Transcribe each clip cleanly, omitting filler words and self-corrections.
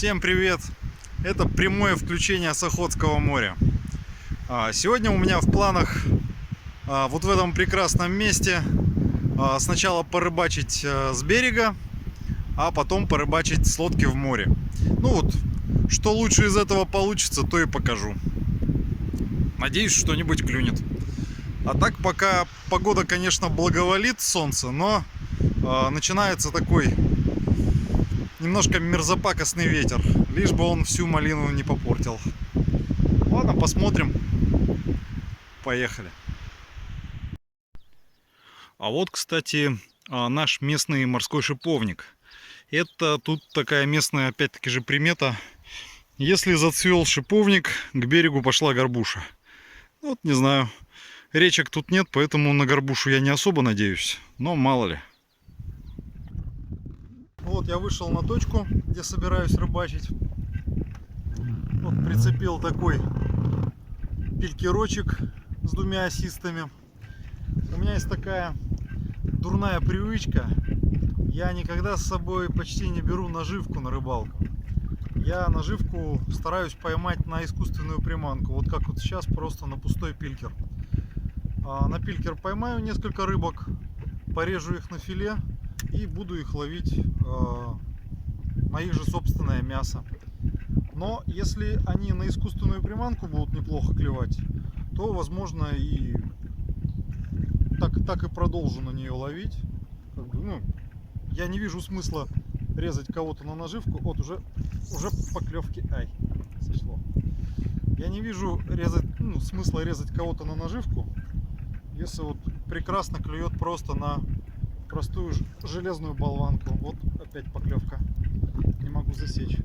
Всем привет! Это прямое включение с Охотского моря. Сегодня у меня в планах вот в этом прекрасном месте сначала порыбачить с берега, а потом порыбачить с лодки в море. Ну вот, что лучше из этого получится, то и покажу. Надеюсь, что-нибудь клюнет. А так пока погода, конечно, благоволит, солнце, но начинается такой немножко мерзопакостный ветер, лишь бы он всю малину не попортил. Ладно, посмотрим. Поехали. А вот, кстати, наш местный морской шиповник. Это тут такая местная, опять-таки же, примета. Если зацвел шиповник, к берегу пошла горбуша. Вот, не знаю. Речек тут нет, поэтому на горбушу я не особо надеюсь. Но мало ли. Вот я вышел на точку, где собираюсь рыбачить. Вот прицепил такой пелькерочек с двумя осистами. У меня есть такая дурная привычка. Я никогда с собой почти не беру наживку на рыбалку. Я наживку стараюсь поймать на искусственную приманку. Вот как вот сейчас, просто на пустой пилькер. На пилькер поймаю несколько рыбок, порежу их на филе и буду их ловить на их же собственное мясо. Но если они на искусственную приманку будут неплохо клевать, то возможно и так и продолжу на нее ловить. Я не вижу смысла резать кого-то на наживку. Вот уже поклевки. Ай, сошло. Я не вижу смысла резать кого-то на наживку, если вот прекрасно клюет просто на простую железную болванку. Вот опять поклевка. Не могу засечь.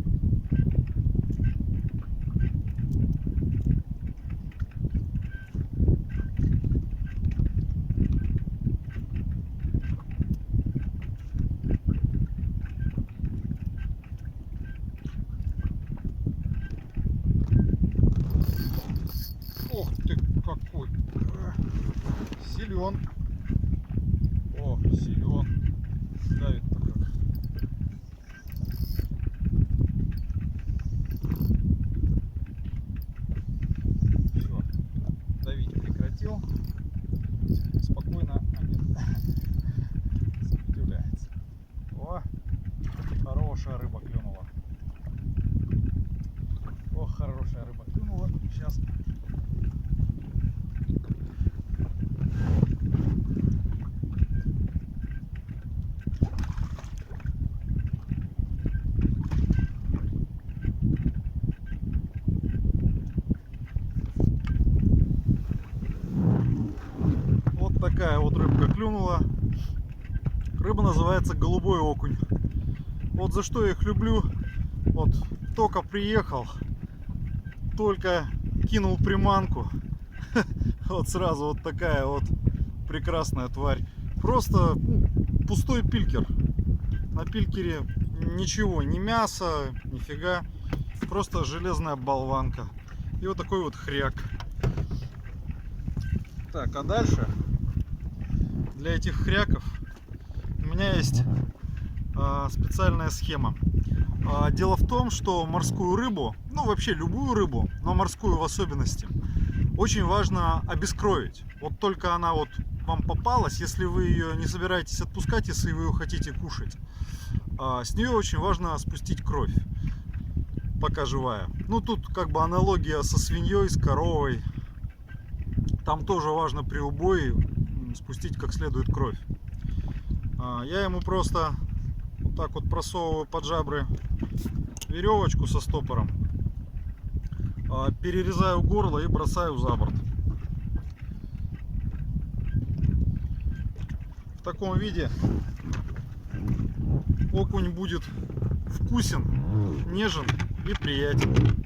Ох ты какой! Силен! О, силен! Давит-то как! Все, давить прекратил. Спокойно сопротивляется. О, хорошая рыба клюнула. Ох, хорошая рыба клюнула. Сейчас. Вот такая вот рыбка клюнула. Рыба называется голубой окунь. Вот за что я их люблю. Вот только приехал, только кинул приманку, вот сразу вот такая вот прекрасная тварь. Просто пустой пилькер. На пилькере ничего, ни мяса, нифига. Просто железная болванка. И вот такой вот хряк. Так, а дальше для этих хряков у меня есть специальная схема. Дело в том, что морскую рыбу, ну вообще любую рыбу, но морскую в особенности, очень важно обескровить. Вот только она вот вам попалась, если вы ее не собираетесь отпускать, если вы ее хотите кушать, с нее очень важно спустить кровь, пока живая. Ну тут как бы аналогия со свиньей, с коровой. Там тоже важно при убое спустить как следует кровь. Я ему просто вот так вот просовываю под жабры веревочку со стопором, перерезаю горло и бросаю за борт. В таком виде окунь будет вкусен, нежен и приятен.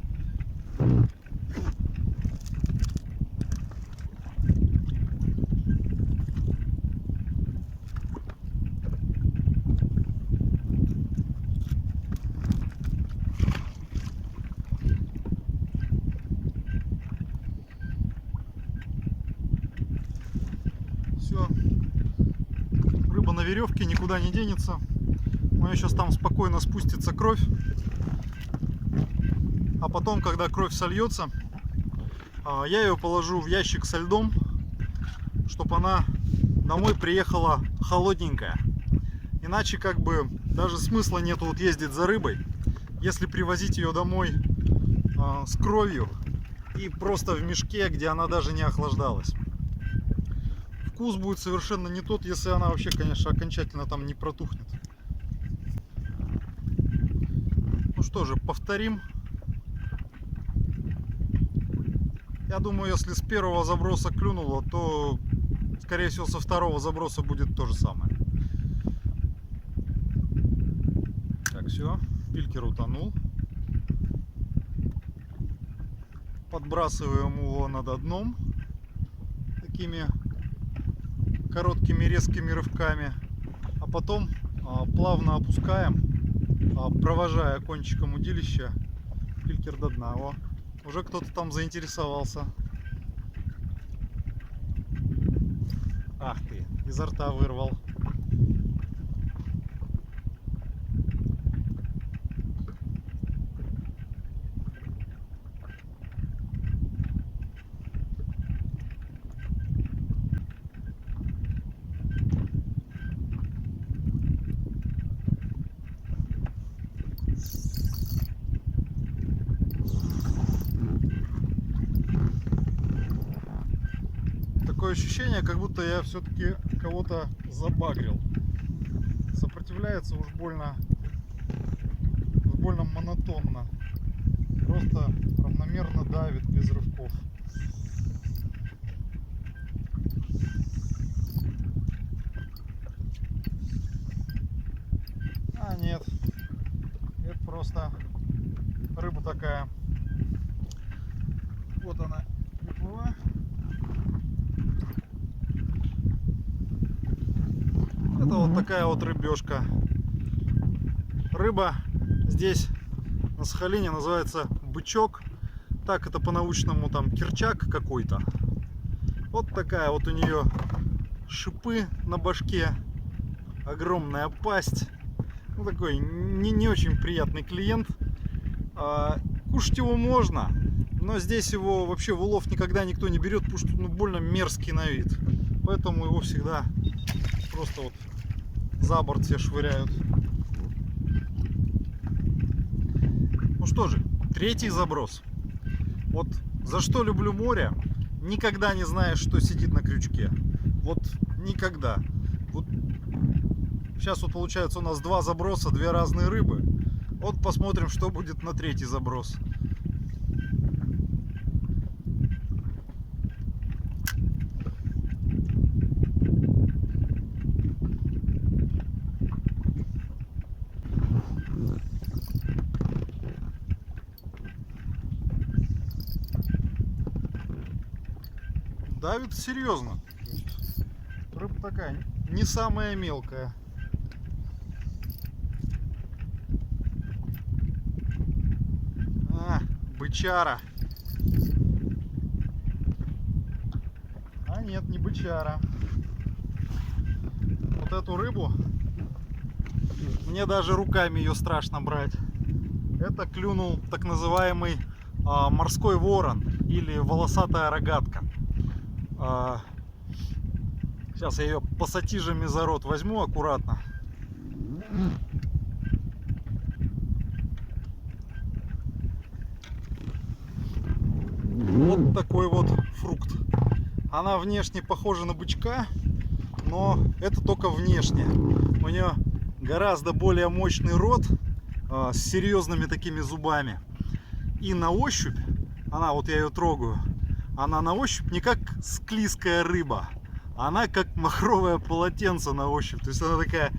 Все, рыба на веревке, никуда не денется. У нее сейчас там спокойно спустится кровь. А потом, когда кровь сольется, я ее положу в ящик со льдом, чтобы она домой приехала холодненькая. Иначе как бы даже смысла нету вот ездить за рыбой, если привозить ее домой с кровью и просто в мешке, где она даже не охлаждалась. Вкус будет совершенно не тот, если она вообще, конечно, окончательно там не протухнет. Ну что же, повторим. Я думаю, если с первого заброса клюнуло, то, скорее всего, со второго заброса будет то же самое. Так, все, пилькер утонул. Подбрасываем его над дном такими короткими резкими рывками, а потом плавно опускаем, провожая кончиком удилища пилькер до дна. О, уже кто-то там заинтересовался. Ах ты, изо рта вырвал. Такое ощущение, как будто я все-таки кого-то забагрил. Сопротивляется уж больно монотонно. Просто равномерно давит без рывков. А нет, это просто рыба такая. Вот она приплыла. Это вот такая вот рыбешка. Рыба здесь на Сахалине называется бычок. Так это по-научному там керчак какой-то. Вот такая вот у нее шипы на башке. Огромная пасть. Ну, такой не очень приятный клиент. Кушать его можно, но здесь его вообще в улов никогда никто не берет, потому что больно мерзкий на вид. Поэтому его всегда просто вот за борт все швыряют. Ну что же, третий заброс. Вот за что люблю море, никогда не знаешь, что сидит на крючке. Вот никогда. Вот сейчас вот получается у нас два заброса, две разные рыбы. Вот посмотрим, что будет на третий заброс. Давит серьезно. Рыба такая не самая мелкая. Бычара. А нет, не бычара. Вот эту рыбу мне даже руками ее страшно брать. Это клюнул так называемый морской ворон или волосатая рогатка. Сейчас я ее пассатижами за рот возьму аккуратно. Вот такой вот фрукт. Она внешне похожа на бычка, но это только внешне. У нее гораздо более мощный рот с серьезными такими зубами. И на ощупь, она, вот я ее трогаю, она на ощупь не как склизкая рыба, она как махровое полотенце на ощупь. То есть она такая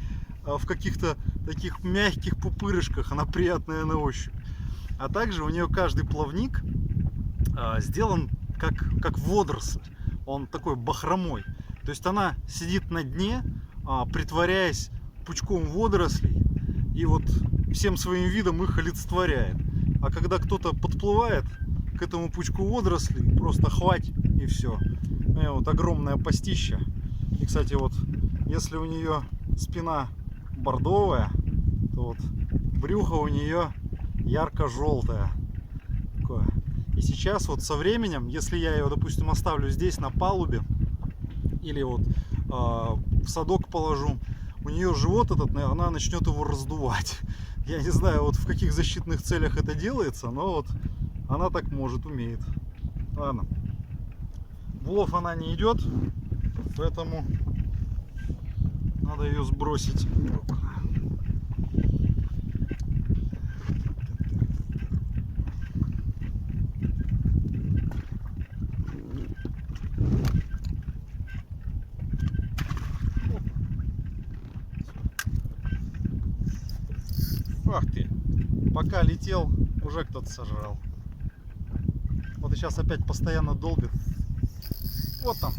в каких-то таких мягких пупырышках, она приятная на ощупь. А также у нее каждый плавник сделан как водоросль. Он такой бахромой. То есть она сидит на дне, притворяясь пучком водорослей, и вот всем своим видом их олицетворяет. А когда кто-то подплывает к этому пучку водорослей, просто хватит и все. Вот огромная пастища. И, кстати, вот если у нее спина бордовая, то вот брюхо у нее ярко-желтое. такое. И сейчас вот со временем, если я ее, допустим, оставлю здесь на палубе или вот в садок положу, у нее живот этот, она начнет его раздувать. Я не знаю, вот в каких защитных целях это делается, но вот она так может, умеет. Ладно. В улов она не идет, поэтому надо ее сбросить. Ах ты, пока летел, уже кто-то сожрал. Вот и сейчас опять постоянно долбит. Вот там.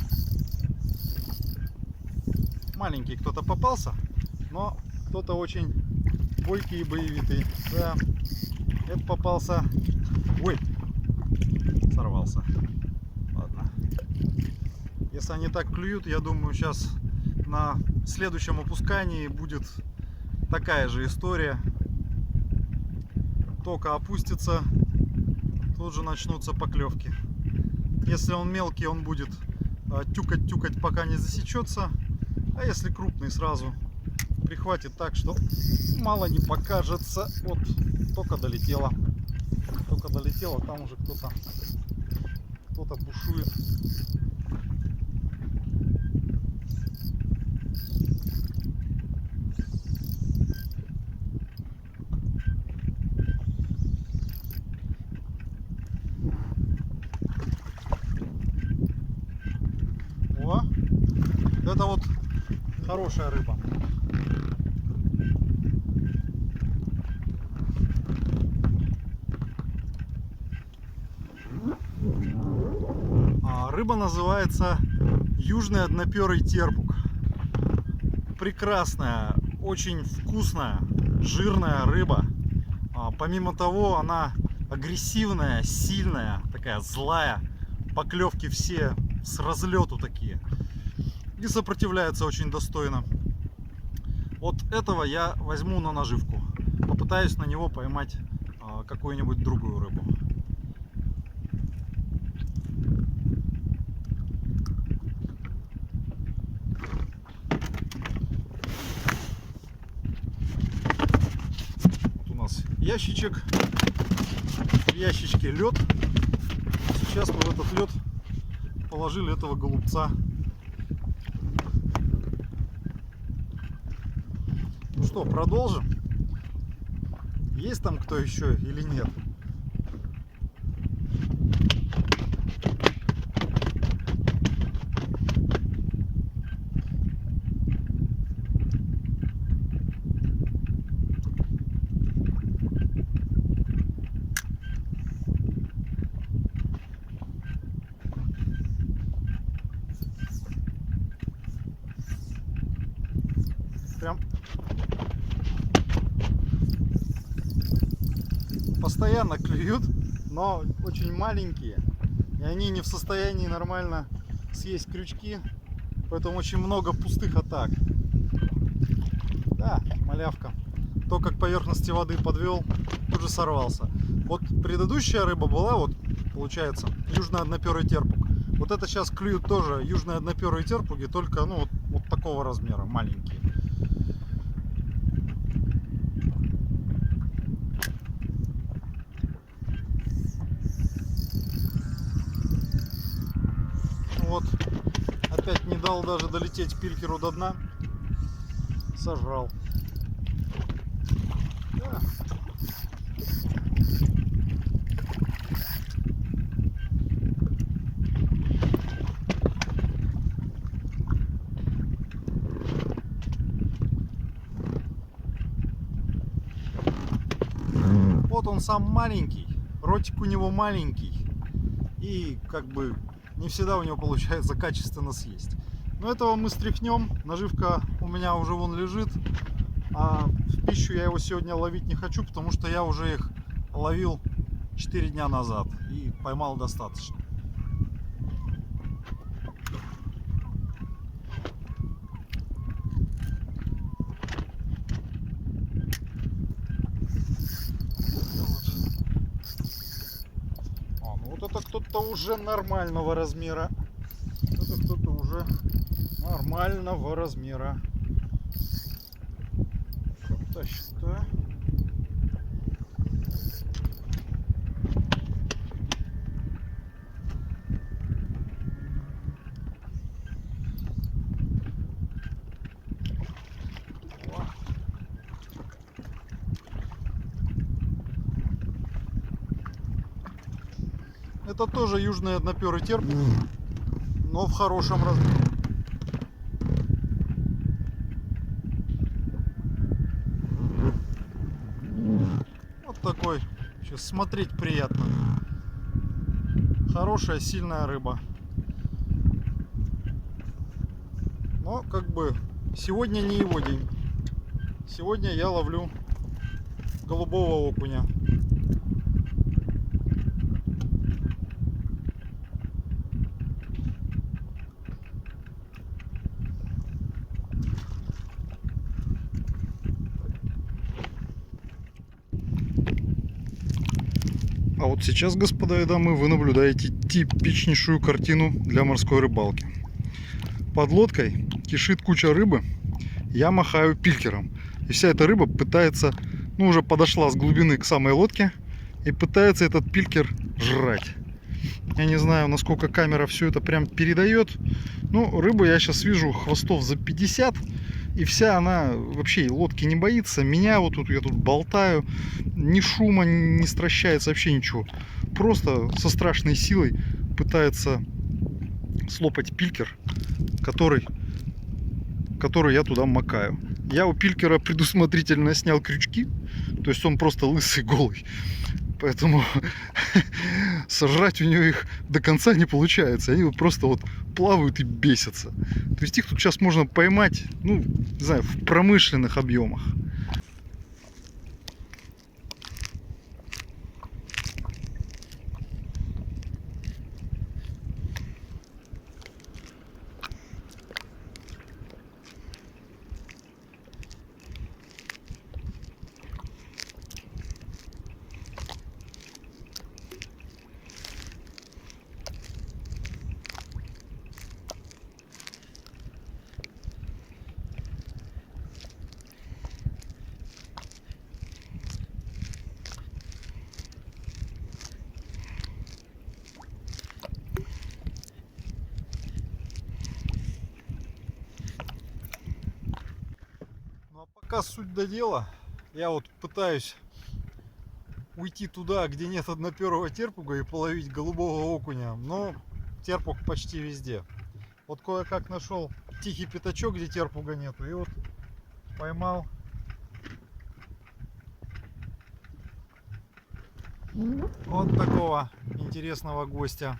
Маленький кто-то попался, но кто-то очень бойкий и боевитый. Да, это попался. Ой, сорвался. Ладно. Если они так клюют, я думаю, сейчас на следующем опускании будет такая же история. Только опустится, тут же начнутся поклевки. Если он мелкий, он будет тюкать, пока не засечется. А если крупный, сразу прихватит так, что мало не покажется. Вот, только долетело. Только долетело, там уже кто-то бушует. О, это вот хорошая рыба. Рыба называется южный одноперый терпук. Прекрасная, очень вкусная, жирная рыба. Помимо того, она агрессивная, сильная, такая злая. Поклевки все с разлету такие. И сопротивляется очень достойно. Вот этого я возьму на наживку. Попытаюсь на него поймать какую-нибудь другую рыбу. Вот у нас ящичек. В ящичке лед. Сейчас мы в этот лед положили этого голубца. Ну что, продолжим? Есть там кто еще или нет? Прям постоянно клюют, но очень маленькие, и они не в состоянии нормально съесть крючки, поэтому очень много пустых атак. Да, малявка. То, как поверхности воды подвел, тут же сорвался. Вот предыдущая рыба была, вот получается, южный одноперый терпук. Вот это сейчас клюют тоже южные одноперые терпуги, только ну вот такого размера, маленькие. Вот, опять не дал даже долететь пилькеру до дна, сожрал. Да. Вот он сам маленький, ротик у него маленький, и как бы не всегда у него получается качественно съесть. Но этого мы стряхнем. Наживка у меня уже вон лежит. А в пищу я его сегодня ловить не хочу, потому что я уже их ловил 4 дня назад и поймал достаточно. Вот это кто-то уже нормального размера. Это кто-то уже нормального размера. Как тащит-то? Это тоже южный одноперый терп, но в хорошем размере. Вот такой. Сейчас смотреть приятно. Хорошая, сильная рыба. Но как бы сегодня не его день. Сегодня я ловлю голубого окуня. А вот сейчас, господа и дамы, вы наблюдаете типичнейшую картину для морской рыбалки. Под лодкой кишит куча рыбы, я махаю пилькером. И вся эта рыба пытается, ну уже подошла с глубины к самой лодке и пытается этот пилькер жрать. Я не знаю, насколько камера все это прям передает. Ну, рыбу я сейчас вижу хвостов за 50. И вся она вообще лодки не боится. Меня вот тут, я тут болтаю. Ни шума не стращается, вообще ничего. Просто со страшной силой пытается слопать пилькер, который я туда макаю. Я у пилькера предусмотрительно снял крючки. То есть он просто лысый, голый. Поэтому сожрать у него их до конца не получается. Они вот просто вот плавают и бесятся. То есть их тут сейчас можно поймать, ну, не знаю, в промышленных объемах. Пока суть до дела, я вот пытаюсь уйти туда, где нет одноперого терпуга, и половить голубого окуня, но терпуг почти везде. Вот кое-как нашел тихий пятачок, где терпуга нету, и вот поймал вот такого интересного гостя.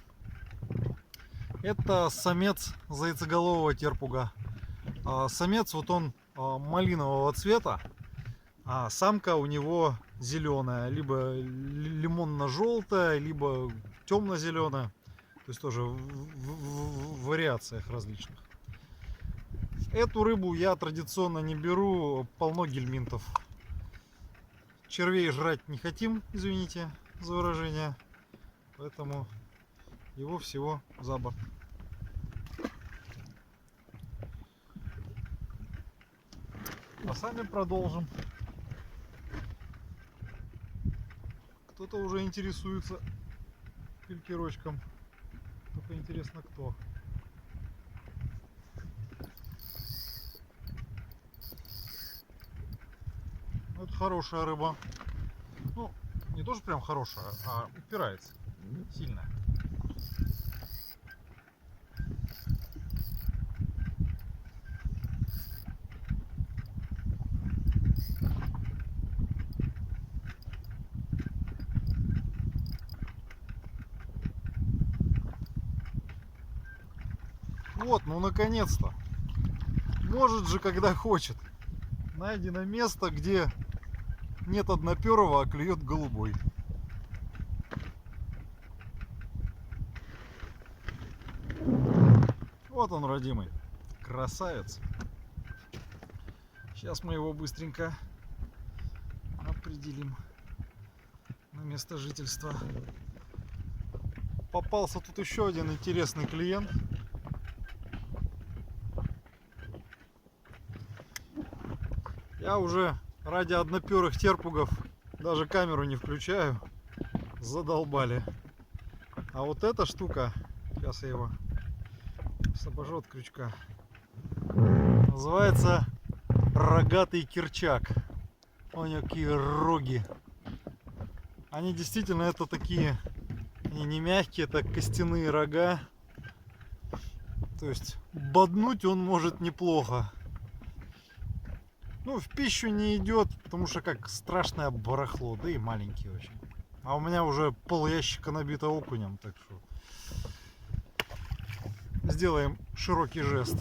Это самец зайцеголового терпуга. Самец вот он малинового цвета, а самка у него зеленая, либо лимонно-желтая, либо темно-зеленая, то есть тоже в вариациях различных. Эту рыбу я традиционно не беру, полно гельминтов. Червей жрать не хотим, извините за выражение, поэтому его всего за борт. А сами продолжим. Кто-то уже интересуется пилькерочком. Только интересно, кто. Это хорошая рыба. Ну, не тоже прям хорошая, а упирается. Сильная. Вот, ну наконец-то. Может же, когда хочет. Найдено место, где нет одноперого, а клюет голубой. Вот он, родимый. Красавец. Сейчас мы его быстренько определим на место жительства. Попался тут еще один интересный клиент. Я уже ради одноперых терпугов даже камеру не включаю. Задолбали. А вот эта штука, сейчас я его освобожу от крючка, называется рогатый кирчак. У него какие роги. Они действительно это такие, они не мягкие, это костяные рога. То есть боднуть он может неплохо. Ну, в пищу не идет, потому что как страшное барахло, да и маленький очень. А у меня уже пол ящика набито окунем, так что сделаем широкий жест.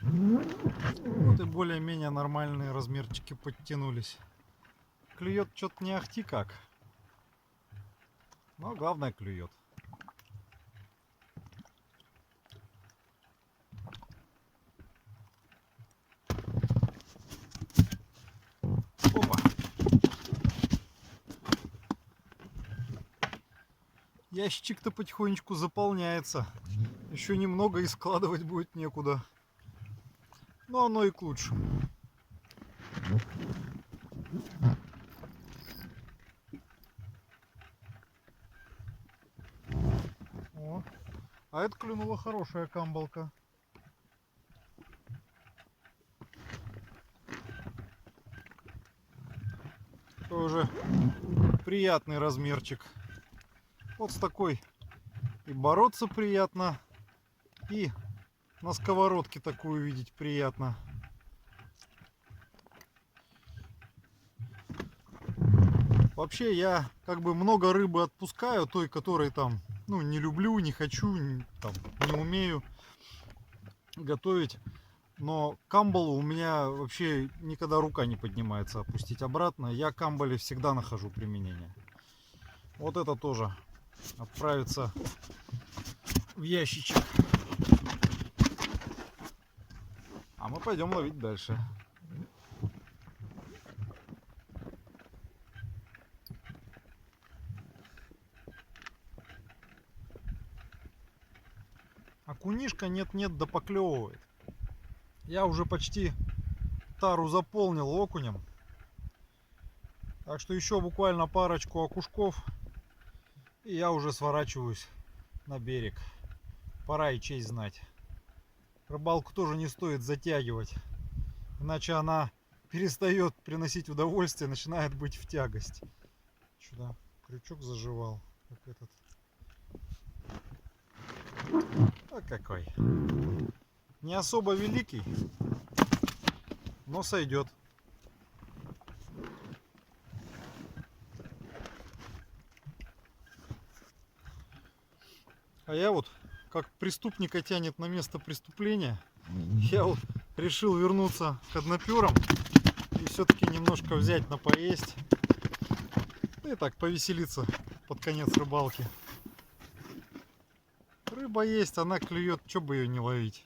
Вот и более-менее нормальные размерчики подтянулись. Клюет что-то не ахти как. Но главное клюет. Опа. Ящичек-то потихонечку заполняется. Еще немного и складывать будет некуда. Но оно и к лучшему. О, а это клюнула хорошая камбалка. Тоже приятный размерчик. Вот с такой и бороться приятно, и на сковородке такую видеть приятно. Вообще я как бы много рыбы отпускаю, той, которой там, ну, не люблю, не хочу, там, не умею готовить. Но камбалу у меня вообще никогда рука не поднимается опустить обратно. Я камбале всегда нахожу применение. Вот это тоже отправится в ящичек. А мы пойдем ловить дальше. Окунишка нет-нет да поклевывает. Я уже почти тару заполнил окунем. Так что еще буквально парочку окушков, и я уже сворачиваюсь на берег. Пора и честь знать. Рыбалку тоже не стоит затягивать, иначе она перестает приносить удовольствие, начинает быть в тягость. Сюда крючок заживал, как этот. А какой. Не особо великий, но сойдет. А я вот, как преступника тянет на место преступления, я вот решил вернуться к одноперам и все-таки немножко взять на поесть. И так повеселиться под конец рыбалки. Рыба есть, она клюет, что бы ее не ловить.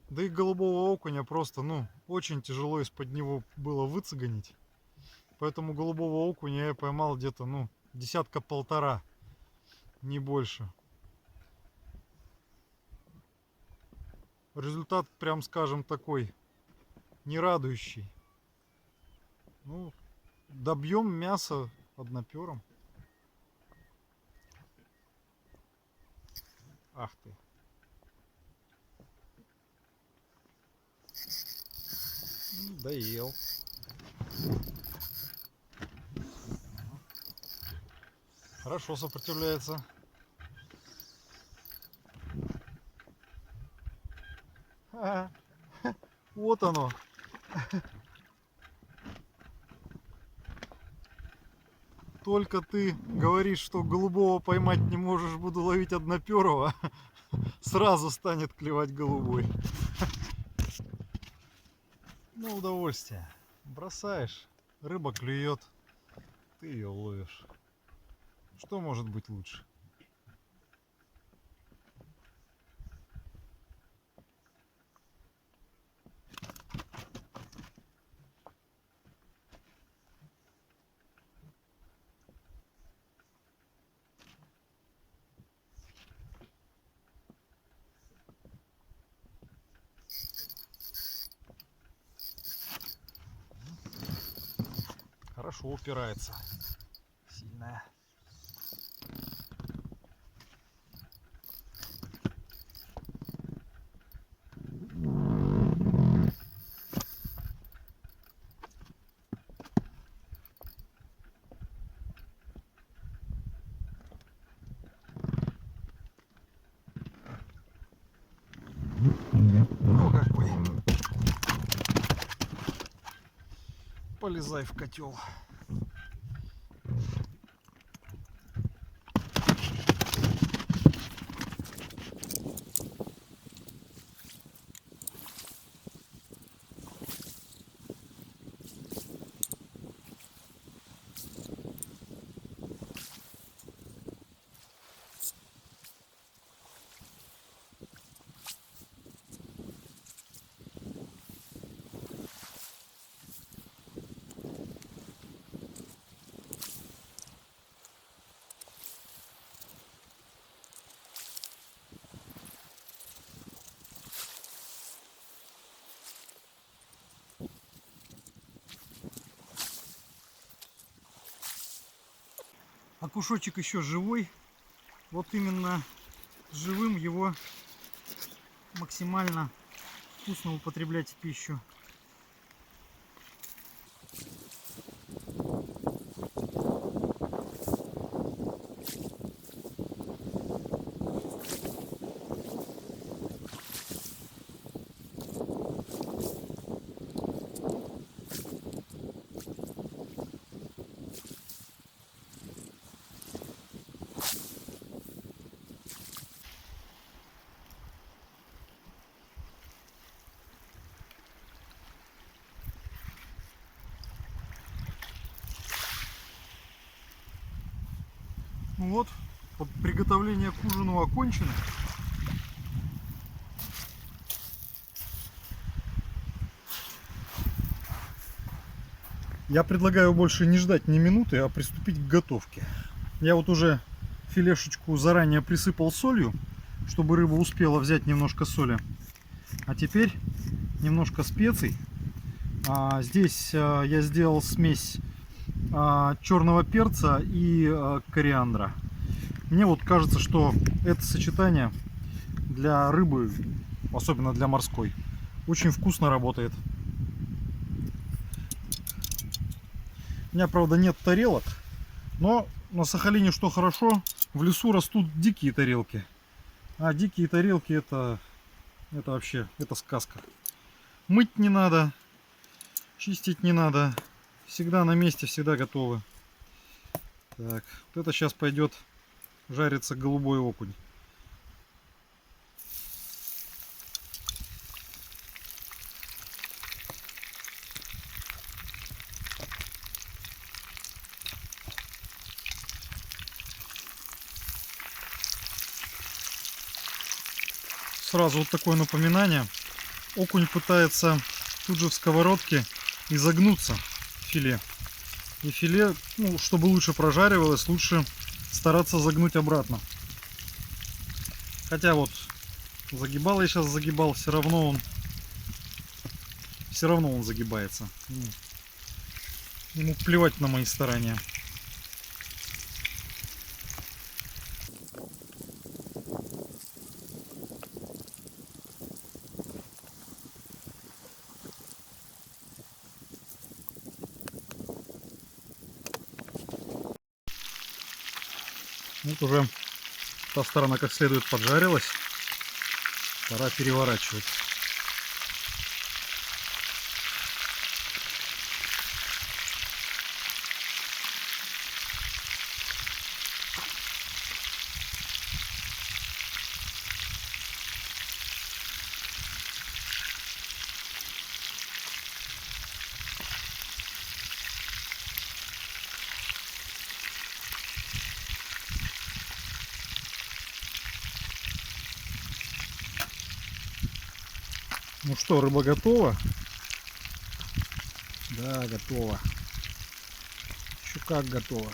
Да и голубого окуня просто, ну, очень тяжело из-под него было выцегонить. Поэтому голубого окуня я поймал где-то, ну, десятка-полтора, не больше. Результат, прям скажем, такой не радующий. Ну, добьем мясо однопером. Ах ты. Доел. Хорошо сопротивляется. Вот оно. Только ты говоришь, что голубого поймать не можешь, буду ловить одноперого, сразу станет клевать голубой. Ну, удовольствие. Бросаешь, рыба клюет, ты ее ловишь. Что может быть лучше? Хорошо упирается. Сильная. О, какой. Полезай в котел. Окушочек еще живой. Вот именно живым его максимально вкусно употреблять в пищу. Ну вот, приготовление к ужину окончено. Я предлагаю больше не ждать ни минуты, а приступить к готовке. Я вот уже филешечку заранее присыпал солью, чтобы рыба успела взять немножко соли. А теперь немножко специй. Здесь я сделал смесь черного перца и кориандра. Мне вот кажется, что это сочетание для рыбы, особенно для морской, очень вкусно работает. У меня, правда, нет тарелок, но на Сахалине что хорошо, в лесу растут дикие тарелки. А дикие тарелки это вообще, это сказка. Мыть не надо, чистить не надо. Всегда на месте, всегда готовы. Так, вот это сейчас пойдет жариться голубой окунь. Сразу вот такое напоминание. Окунь пытается тут же в сковородке изогнуться, филе. И филе, ну, чтобы лучше прожаривалось, лучше стараться загнуть обратно. Хотя вот загибал я сейчас, загибал, все равно он загибается. Ему плевать на мои старания. Вот уже та сторона как следует поджарилась. Пора переворачивать. Ну что, рыба готова? Да, готова. Еще как готова.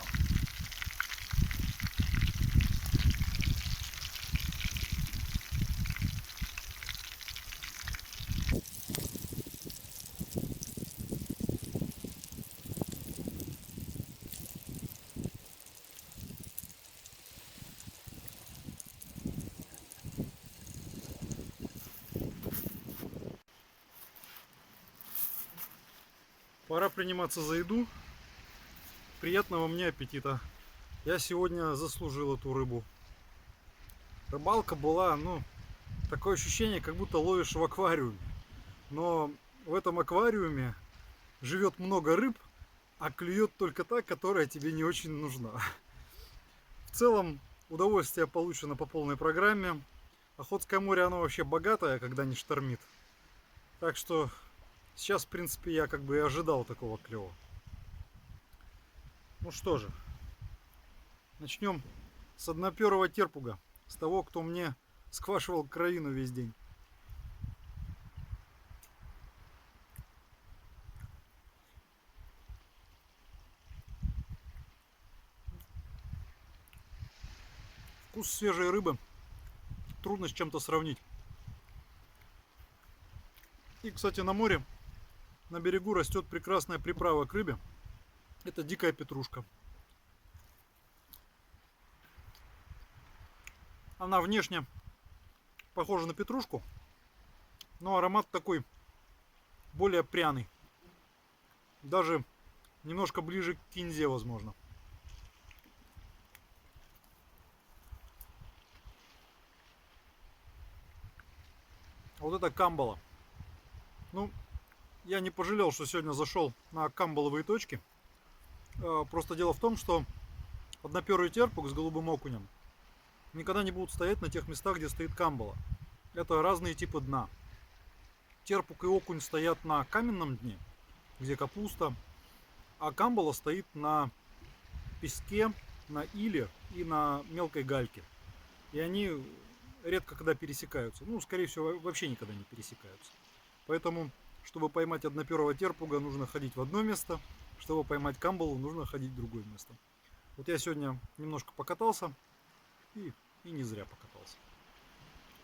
Пора приниматься за еду. Приятного мне аппетита. Я сегодня заслужил эту рыбу. Рыбалка была, такое ощущение, как будто ловишь в аквариуме. Но в этом аквариуме живет много рыб, а клюет только та, которая тебе не очень нужна. В целом, удовольствие получено по полной программе. Охотское море, оно вообще богатое, когда не штормит. Так что сейчас, в принципе, я как бы и ожидал такого клёва. Ну что же, начнем с одноперого терпуга, с того, кто мне сквашивал кровину весь день. Вкус свежей рыбы трудно с чем-то сравнить. И, кстати, на море, на берегу растет прекрасная приправа к рыбе. Это дикая петрушка. Она внешне похожа на петрушку, но аромат такой более пряный. Даже немножко ближе к кинзе, возможно. Вот это камбала. Я не пожалел, что сегодня зашел на камбаловые точки. Просто дело в том, что одноперый терпуг с голубым окунем никогда не будут стоять на тех местах, где стоит камбала. Это разные типы дна. Терпуг и окунь стоят на каменном дне, где капуста, а камбала стоит на песке, на иле и на мелкой гальке. И они редко когда пересекаются. Скорее всего, вообще никогда не пересекаются. Поэтому, чтобы поймать одноперого терпуга, нужно ходить в одно место. Чтобы поймать камбалу, нужно ходить в другое место. Вот я сегодня немножко покатался. И не зря покатался.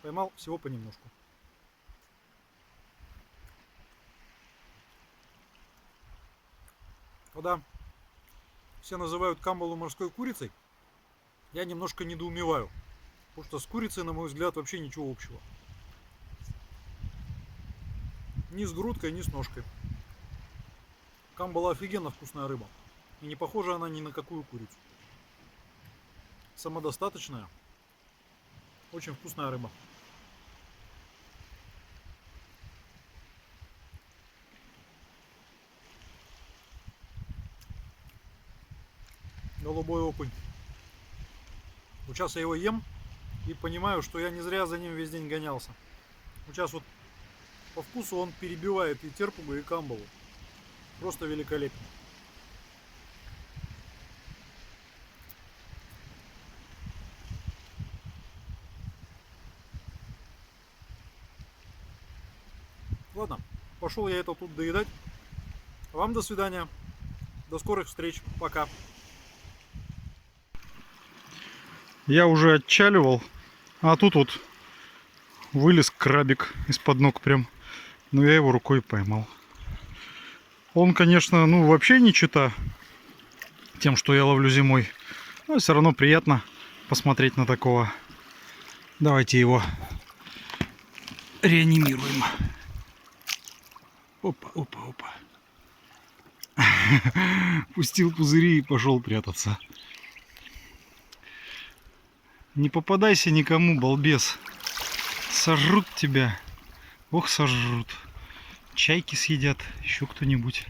Поймал всего понемножку. Когда все называют камбалу морской курицей, я немножко недоумеваю. Потому что с курицей, на мой взгляд, вообще ничего общего. Ни с грудкой, ни с ножкой. Камбала офигенно вкусная рыба. И не похожа она ни на какую курицу. Самодостаточная. Очень вкусная рыба. Голубой окунь. Вот сейчас я его ем и понимаю, что я не зря за ним весь день гонялся. Вот сейчас вот по вкусу он перебивает и терпуга, и камбалу. Просто великолепно. Ладно, пошел я это тут доедать. Вам до свидания. До скорых встреч. Пока. Я уже отчаливал, а тут вот вылез крабик из-под ног прям. Но я его рукой поймал. Он, конечно, вообще не чита тем, что я ловлю зимой. Но все равно приятно посмотреть на такого. Давайте его реанимируем. Опа, опа, опа. Пустил пузыри и пошел прятаться. Не попадайся никому, балбес. Сожрут тебя. Ох, сожрут. Чайки съедят, еще кто-нибудь.